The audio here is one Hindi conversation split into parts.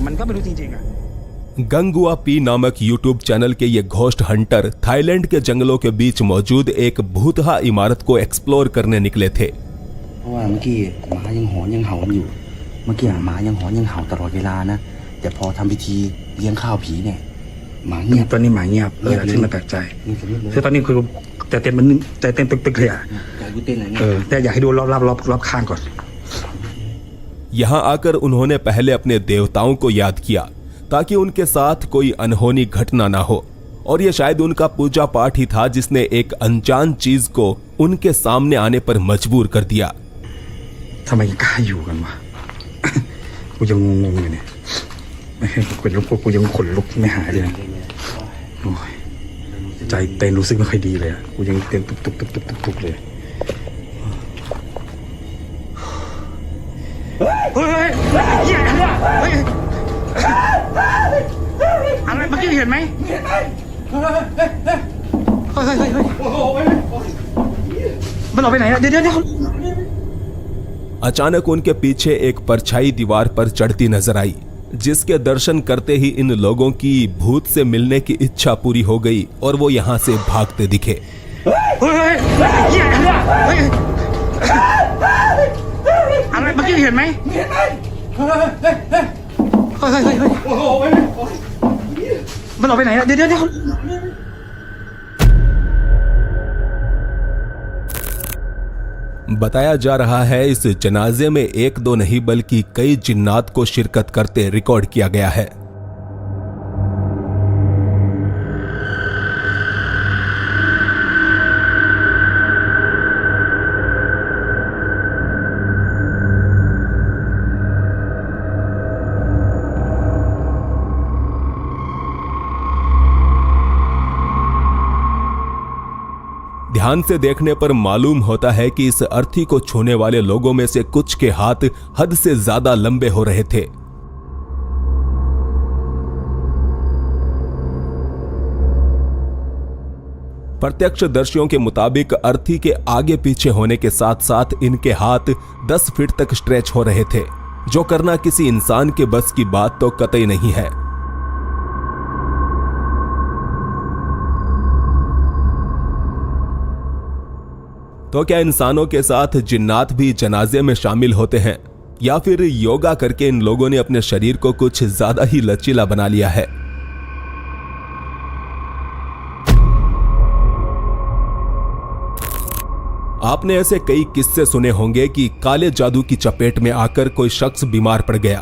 มันก็ไม่รู้จริงๆอ่ะ गंगुआ पी नामक यूट्यूब चैनल के ये घोस्ट हंटर थाईलैंड के जंगलों के बीच मौजूद एक भूतहा इमारत को एक्सप्लोर करने निकले थे। เพราะว่าเมื่อกี้หมายังหอนยังเห่ากันอยู่เมื่อกี้หมายังหอนยังเห่าตลอดเวลานะแต่พอทำพิธีเลี้ยงข้าวผีเนี่ยหมาเงียบ ตอนนี้หมาเงียบเลยซึ่งมันแปลกใจ นี่สมมติเลย คือตอนนี้คือใจเต้นมันใจเต้นตึกๆเลยอ่ะ ใจกูเต้นอะไรเนี่ย แต่อยากให้ดูรอบข้างก่อน यहाँ आकर उन्होंने पहले अपने देवताओं को याद किया ताकि उनके साथ कोई अनहोनी घटना ना हो, और ये शायद उनका पूजा पाठ ही था जिसने एक अनजान चीज को उनके सामने आने पर मजबूर कर दिया। ทำไมกล้าอยู่กันวะ กูยังงงๆอยู่เนี่ยกูยังขนลุกไม่หายเลยนะโอ้ยใจเต้นรู้สึกไม่ค่อยดีเลยอ่ะกูยังเต้นตุกเลยเฮ้ยเหี้ยเนี่ยเฮ้ยอะไรเมื่อกี้เห็นไหมเฮ้ยมันออกไปไหนอะเดี๋ยวअचानक उनके पीछे एक परछाई दीवार पर चढ़ती नजर आई, जिसके दर्शन करते ही इन लोगों की भूत से मिलने की इच्छा पूरी हो गई और वो यहाँ से भागते दिखे।อะไรเมื่อกี้เห็นไหมมันออกไปไหนอะเดี๋ยวबताया जा रहा है इस जनाजे में एक दो नहीं बल्कि कई जिन्नात को शिरकत करते रिकॉर्ड किया गया है। ध्यान से देखने पर मालूम होता है कि इस अर्थी को छूने वाले लोगों में से कुछ के हाथ हद से ज्यादा लंबे हो रहे थे। प्रत्यक्षदर्शियों के मुताबिक अर्थी के आगे पीछे होने के साथ साथ इनके हाथ 10 फीट तक स्ट्रेच हो रहे थे, जो करना किसी इंसान के बस की बात तो कतई नहीं है। तो क्या इंसानों के साथ जिन्नात भी जनाजे में शामिल होते हैं, या फिर योगा करके इन लोगों ने अपने शरीर को कुछ ज्यादा ही लचीला बना लिया है? आपने ऐसे कई किस्से सुने होंगे कि काले जादू की चपेट में आकर कोई शख्स बीमार पड़ गया।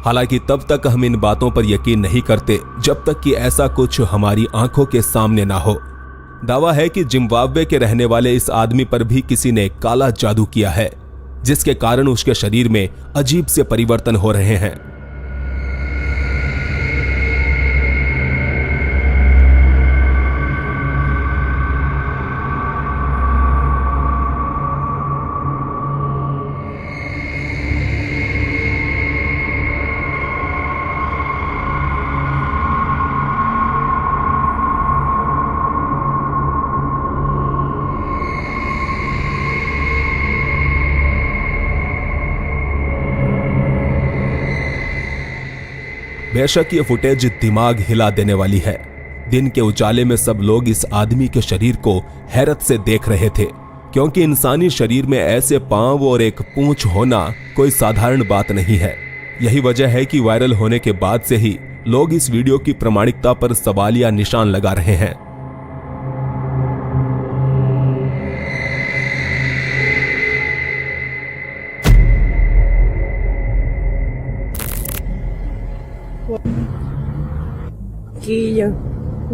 हालांकि तब तक हम इन बातों पर यकीन नहीं करते जब तक कि ऐसा कुछ हमारी आंखों के सामने ना हो। दावा है कि जिम्बाब्वे के रहने वाले इस आदमी पर भी किसी ने काला जादू किया है, जिसके कारण उसके शरीर में अजीब से परिवर्तन हो रहे हैं। बेशक ये फुटेज दिमाग हिला देने वाली है। दिन के उजाले में सब लोग इस आदमी के शरीर को हैरत से देख रहे थे, क्योंकि इंसानी शरीर में ऐसे पांव और एक पूंछ होना कोई साधारण बात नहीं है। यही वजह है कि वायरल होने के बाद से ही लोग इस वीडियो की प्रामाणिकता पर सवालिया निशान लगा रहे हैं।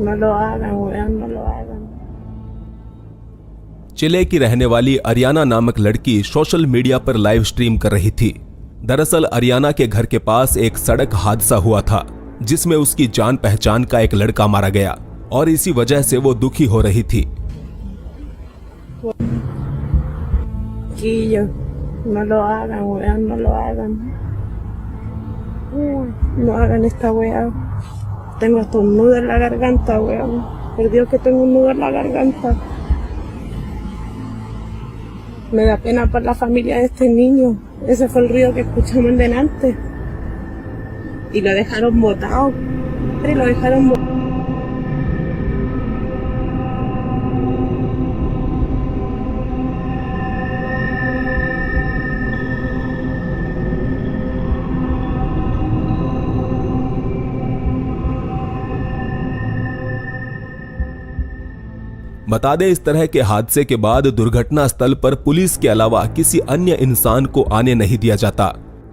No lo hagan, weón, no lo hagan. चिले की रहने वाली अरियाना नामक लड़की सोशल मीडिया पर लाइव स्ट्रीम कर रही थी। दरअसल अरियाना के घर के पास एक सड़क हादसा हुआ था, जिसमें उसकी जान पहचान का एक लड़का मारा गया, और इसी वजह से वो दुखी हो रही थी। No lo hagan, weón, no lo hagan. No hagan esta weá. Tengo hasta un nudo en la garganta, weón. Por Dios que tengo un nudo en la garganta. Me da pena por la familia de este niño. Ese fue el ruido que escuchamos delante. y lo dejaron botado. Y lo dejaron botado. बता दें, इस तरह के हादसे के बाद दुर्घटना स्थल पर पुलिस के अलावा किसी अन्य इंसान को आने नहीं दिया जाता,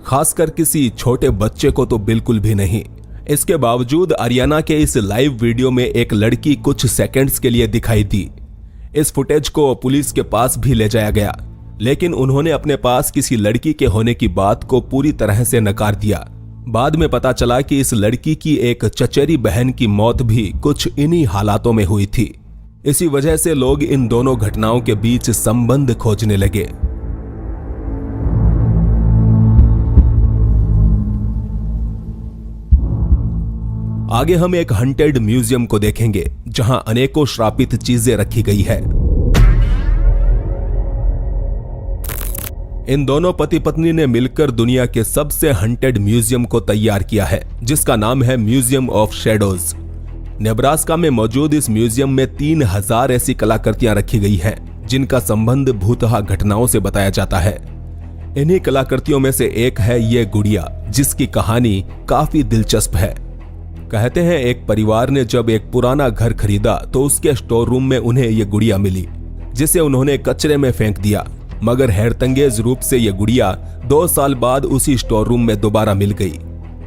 खासकर किसी छोटे बच्चे को तो बिल्कुल भी नहीं। इसके बावजूद अरियाना के इस लाइव वीडियो में एक लड़की कुछ सेकंड्स के लिए दिखाई दी। इस फुटेज को पुलिस के पास भी ले जाया गया, लेकिन उन्होंने अपने पास किसी लड़की के होने की बात को पूरी तरह से नकार दिया। बाद में पता चला कि इस लड़की की एक चचेरी बहन की मौत भी कुछ इन्हीं हालातों में हुई थी। इसी वजह से लोग इन दोनों घटनाओं के बीच संबंध खोजने लगे। आगे हम एक हंटेड म्यूजियम को देखेंगे, जहां अनेकों श्रापित चीजें रखी गई है। इन दोनों पति पत्नी ने मिलकर दुनिया के सबसे हंटेड म्यूजियम को तैयार किया है, जिसका नाम है म्यूजियम ऑफ शैडोज। नेब्रास्का में मौजूद इस म्यूजियम में 3000 ऐसी कलाकृतियां रखी गई हैं, जिनका संबंध भूतहा घटनाओं से बताया जाता है। इन्हीं कलाकृतियों में से एक है ये गुड़िया, जिसकी कहानी काफी दिलचस्प है। कहते हैं एक परिवार ने जब एक पुराना घर खरीदा तो उसके स्टोर रूम में उन्हें ये गुड़िया मिली, जिसे उन्होंने कचरे में फेंक दिया। मगर हैरतंगेज रूप से ये गुड़िया 2 साल बाद उसी स्टोर रूम में दोबारा मिल गई।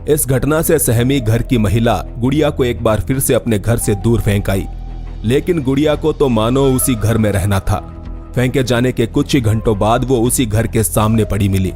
इस घटना से सहमी घर की महिला गुड़िया को एक बार फिर से अपने घर से दूर फेंक आई, लेकिन गुड़िया को तो मानो उसी घर में रहना था। फेंके जाने के कुछ ही घंटों बाद वो उसी घर के सामने पड़ी मिली।